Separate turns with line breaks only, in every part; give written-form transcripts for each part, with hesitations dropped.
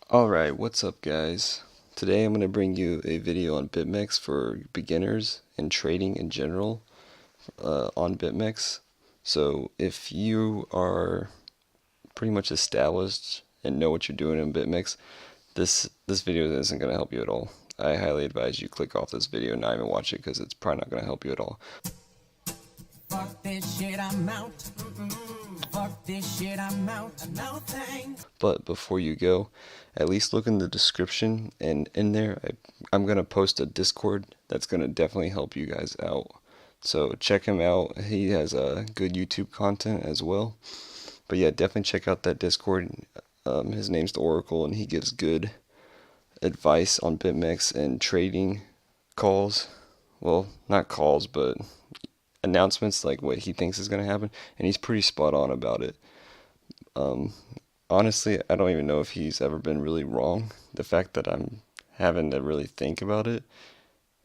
Alright, what's up guys? Today I'm going to bring you a video on Bitmex for beginners and trading in general on Bitmex. So if you are pretty much established and know what you're doing in Bitmex, this video isn't going to help you at all. I highly advise you click off this video and not even watch it because it's probably not going to help you at all.
Fuck this shit, I'm out. Fuck this shit, I'm out. No thanks.
But before you go, at least look in the description, and in there I'm going to post a Discord that's going to definitely help you guys out. So check him out. He has good YouTube content as well. But yeah, definitely check out that Discord. His name's the Oracle, and he gives good advice on Bitmex and trading calls. Well, not calls, but announcements, like what he thinks is going to happen. And he's pretty spot on about it. Honestly, I don't even know if he's ever been really wrong. The fact that I'm having to really think about it,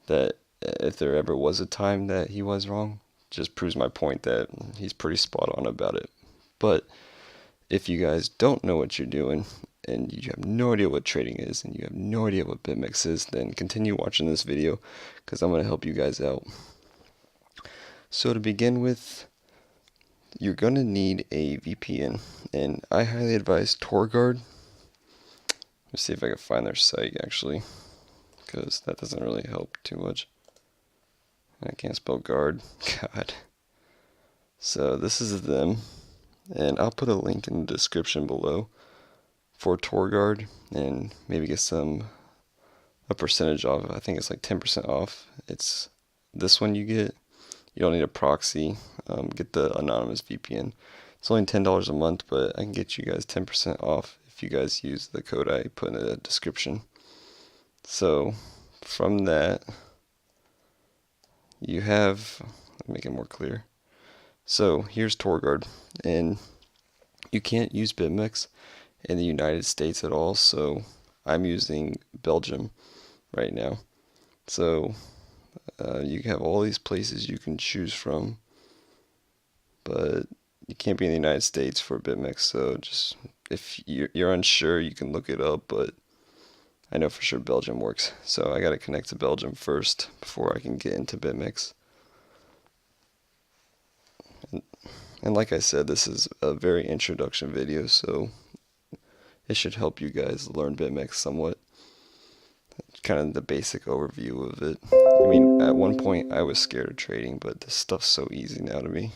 that if there ever was a time that he was wrong, just proves my point that he's pretty spot on about it. But if you guys don't know what you're doing and you have no idea what trading is and you have no idea what Bitmex is, then continue watching this video because I'm going to help you guys out. So to begin with, you're going to need a VPN, and I highly advise TorGuard. Let's see if I can find their site actually, because that doesn't really help too much. I can't spell guard. God. So this is them, and I'll put a link in the description below for TorGuard, and maybe get a percentage off. I think it's like 10% off. It's this one you get. You don't need a proxy. Get the anonymous VPN. It's only $10 a month, but I can get you guys 10% off if you guys use the code I put in the description. So from that, you have, let me make it more clear. So here's TorGuard, and you can't use Bitmex in the United States at all, so I'm using Belgium right now. So you have all these places you can choose from, but you can't be in the United States for Bitmex. So just if you're unsure, you can look it up, but I know for sure Belgium works. So I got to connect to Belgium first before I can get into Bitmex. And like I said, this is a very introduction video, so it should help you guys learn Bitmex somewhat. Kind of the basic overview of it. I mean, at one point I was scared of trading, but this stuff's so easy now to me.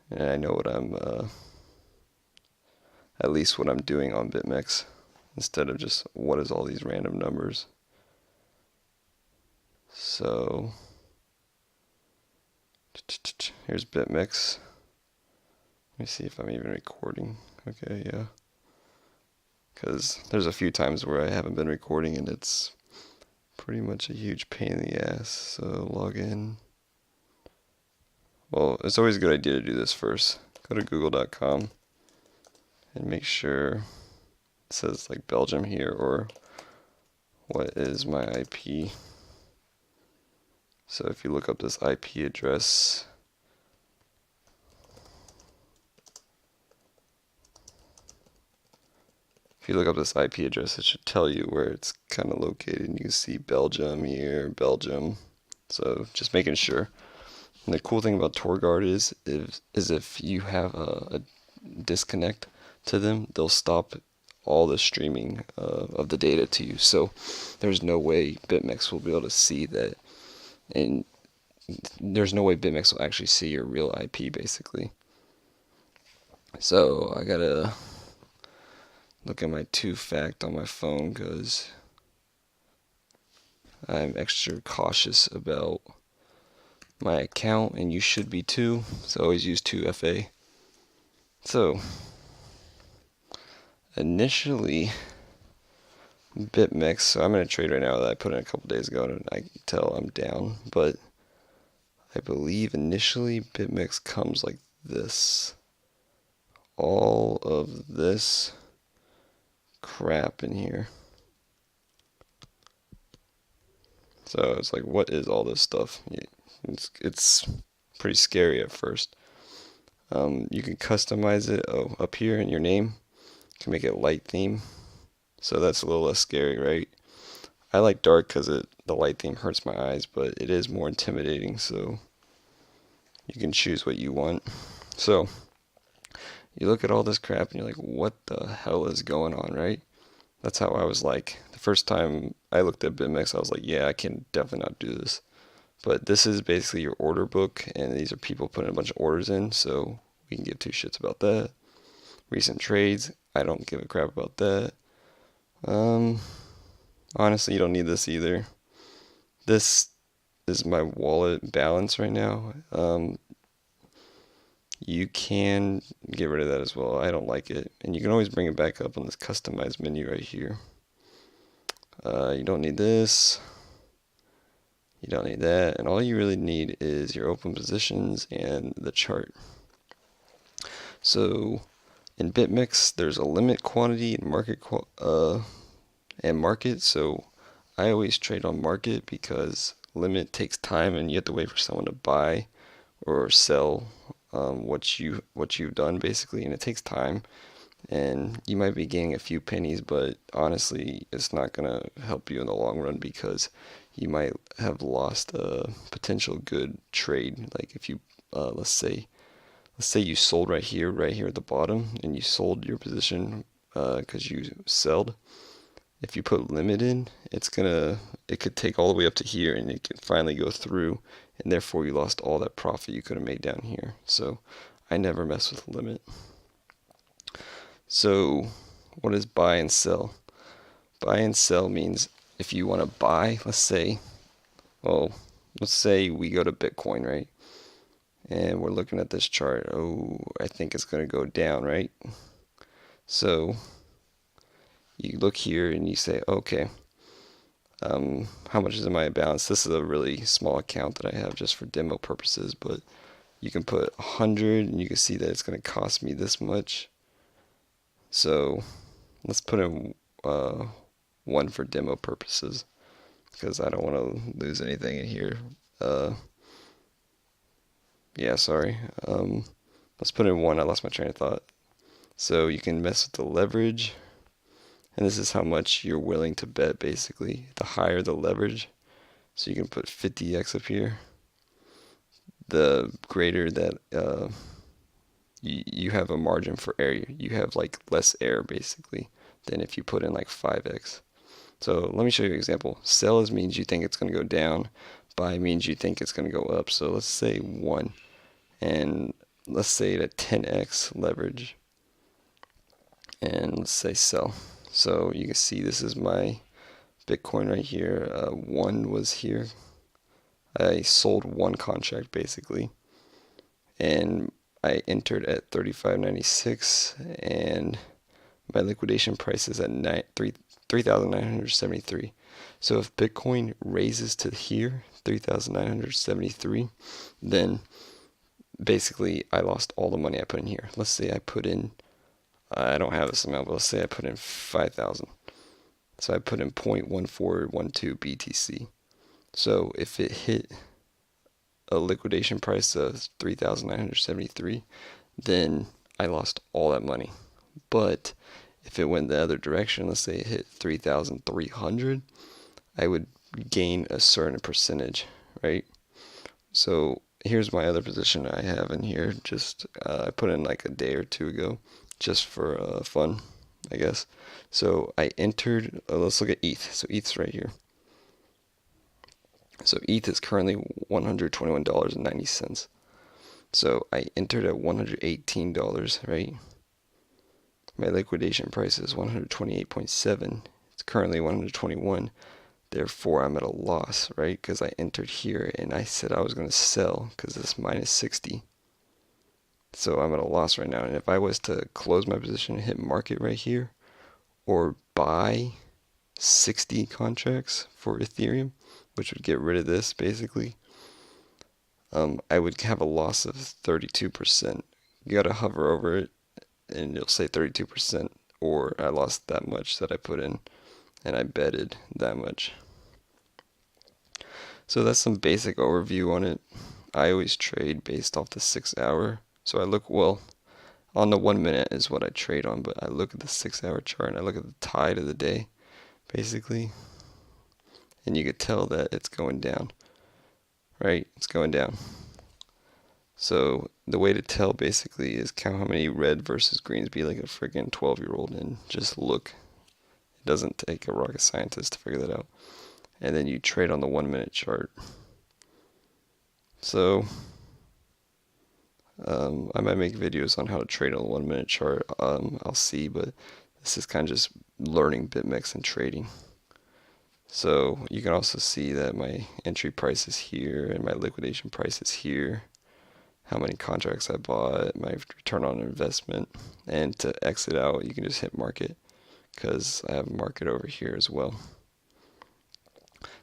And I know what at least what I'm doing on Bitmex, instead of just what is all these random numbers. So, here's Bitmex. Let me see if I'm even recording. Okay, yeah. Because there's a few times where I haven't been recording and it's pretty much a huge pain in the ass. So log in. Well, it's always a good idea to do this first. Go to google.com and make sure it says like Belgium here, or what is my IP. So if you look up this IP address, if you look up this IP address, it should tell you where it's kind of located. You can see Belgium here, Belgium. So just making sure. And the cool thing about TorGuard is if you have a disconnect to them, they'll stop all the streaming of the data to you. So there's no way Bitmex will be able to see that, and there's no way Bitmex will actually see your real IP basically. So I gotta look at my two-fact on my phone because I'm extra cautious about my account, and you should be too. So always use 2FA. So initially, Bitmex, so I'm in a trade right now that I put in a couple days ago, and I can tell I'm down, but I believe initially Bitmex comes like this. All of this crap in here. So it's like, what is all this stuff? It's pretty scary at first. You can customize it up here in your name. You can make it light theme. So that's a little less scary, right? I like dark because the light theme hurts my eyes, but it is more intimidating, so you can choose what you want. So you look at all this crap and you're like, what the hell is going on, right? That's how I was like. The first time I looked at Bitmex, I was like, yeah, I can definitely not do this. But this is basically your order book, and these are people putting a bunch of orders in, so we can give two shits about that. Recent trades, I don't give a crap about that. Um, Honestly, you don't need this either. This is my wallet balance right now. You can get rid of that as well. I don't like it. And you can always bring it back up on this customized menu right here. You don't need this. You don't need that. And all you really need is your open positions and the chart. So in Bitmix, there's a limit quantity and market. So I always trade on market because limit takes time and you have to wait for someone to buy or sell what you've done basically, and it takes time. And you might be gaining a few pennies, but honestly, it's not gonna help you in the long run because you might have lost a potential good trade. Like if you let's say you sold right here at the bottom, and you sold your position because you sold. If you put limit in, it could take all the way up to here, and it could finally go through, and therefore you lost all that profit you could have made down here. So I never mess with limit. So what is buy and sell? Buy and sell means if you want to buy, let's say we go to Bitcoin, right? And we're looking at this chart. Oh, I think it's going to go down, right? So you look here and you say, okay, how much is in my balance? This is a really small account that I have just for demo purposes, but you can put 100 and you can see that it's going to cost me this much. So let's put in one for demo purposes because I don't want to lose anything in here. Uh, yeah, sorry. Let's put in one. I lost my train of thought. So you can mess with the leverage, and this is how much you're willing to bet basically. The higher the leverage, so you can put 50x up here. The greater that you have a margin for error. You have like less error basically than if you put in like 5x. So let me show you an example. Sell means you think it's going to go down. Buy means you think it's going to go up. So let's say 1. And let's say it at 10x leverage. And let's say sell. So you can see this is my Bitcoin right here. 1 was here. I sold 1 contract basically. And I entered at 35.96 and my liquidation price is at 3,973. So if Bitcoin raises to here, 3,973, then basically I lost all the money I put in here. Let's say I put in, I don't have this amount, but let's say I put in 5,000. So I put in 0.1412 BTC. So if it hit a liquidation price of 3,973, then I lost all that money. But if it went the other direction, let's say it hit 3,300, I would gain a certain percentage, right? So here's my other position I have in here. Just I put in like a day or two ago, just for fun, I guess. So I entered. Let's look at ETH. So ETH's right here. So ETH is currently $121.90. So I entered at $118, right? My liquidation price is 128.7. It's currently 121. Therefore, I'm at a loss, right? Because I entered here and I said I was going to sell because it's minus 60. So I'm at a loss right now. And if I was to close my position and hit market right here, or buy 60 contracts for Ethereum, which would get rid of this basically, I would have a loss of 32%. You gotta hover over it and you'll say 32%, or I lost that much that I put in and I betted that much. So that's some basic overview on it. I always trade based off the 6 hour. So I look, well, On the 1 minute is what I trade on, but I look at the 6 hour chart and I look at the tide of the day, basically, and you could tell that it's going down, right? It's going down. So the way to tell basically is count how many red versus greens, be like a freaking 12-year-old and just look. It doesn't take a rocket scientist to figure that out. And then you trade on the 1 minute chart. So I might make videos on how to trade on the 1 minute chart. I'll see, but this is kind of just learning Bitmex and trading. So you can also see that my entry price is here and my liquidation price is here. How many contracts I bought, my return on investment, and to exit out, you can just hit market because I have a market over here as well.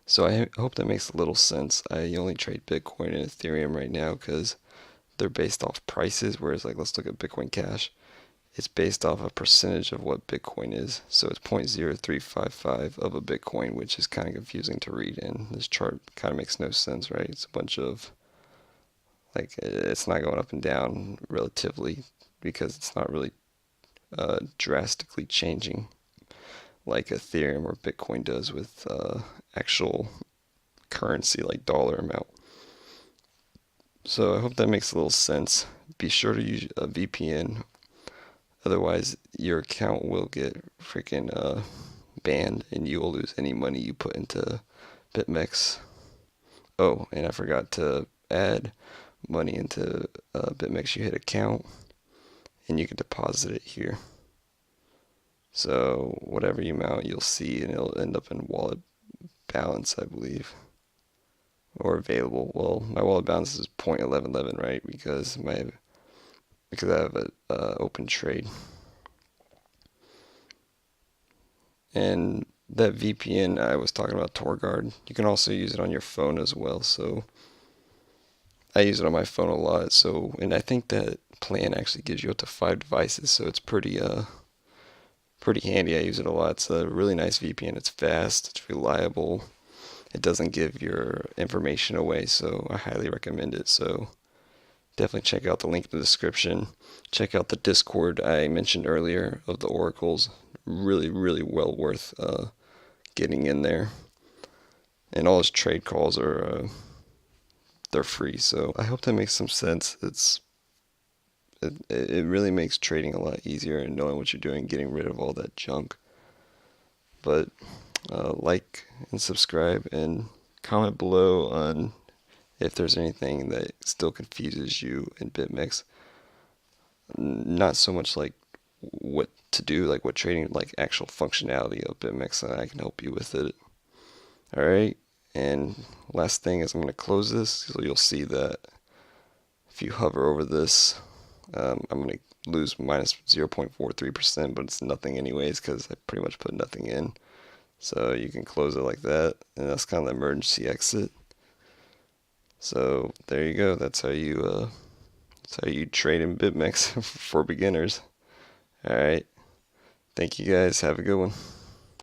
So I hope that makes a little sense. I only trade Bitcoin and Ethereum right now because they're based off prices, whereas like let's look at Bitcoin Cash. It's based off a percentage of what Bitcoin is. So it's 0.0355 of a Bitcoin, which is kind of confusing to read. And this chart kind of makes no sense, right? It's a bunch of, like, it's not going up and down relatively because it's not really drastically changing like Ethereum or Bitcoin does with actual currency, like dollar amount. So I hope that makes a little sense. Be sure to use a VPN. Otherwise, your account will get freaking banned and you will lose any money you put into Bitmex. Oh, and I forgot to add money into Bitmex. You hit account and you can deposit it here. So whatever amount you'll see, and it'll end up in wallet balance, I believe, or available. Well, my wallet balance is 0.1111, right? Because I have an open trade. And that VPN I was talking about, TorGuard, you can also use it on your phone as well. So I use it on my phone a lot. So, and I think that plan actually gives you up to 5 devices. So it's pretty handy. I use it a lot. It's a really nice VPN. It's fast. It's reliable. It doesn't give your information away. So I highly recommend it. So definitely check out the link in the description. Check out the Discord I mentioned earlier of the oracles. Really, really well worth getting in there. And all his trade calls are they're free. So I hope that makes some sense. It really makes trading a lot easier and knowing what you're doing, getting rid of all that junk. But like and subscribe and comment below on if there's anything that still confuses you in Bitmex. Not so much like what to do, like what trading, like actual functionality of Bitmex, and I can help you with it. Alright, and last thing is I'm going to close this, so you'll see that if you hover over this, I'm going to lose minus 0.43%, but it's nothing anyways because I pretty much put nothing in. So you can close it like that, and that's kind of the emergency exit. So there you go. That's how you trade in Bitmex for beginners. All right. Thank you guys. Have a good one.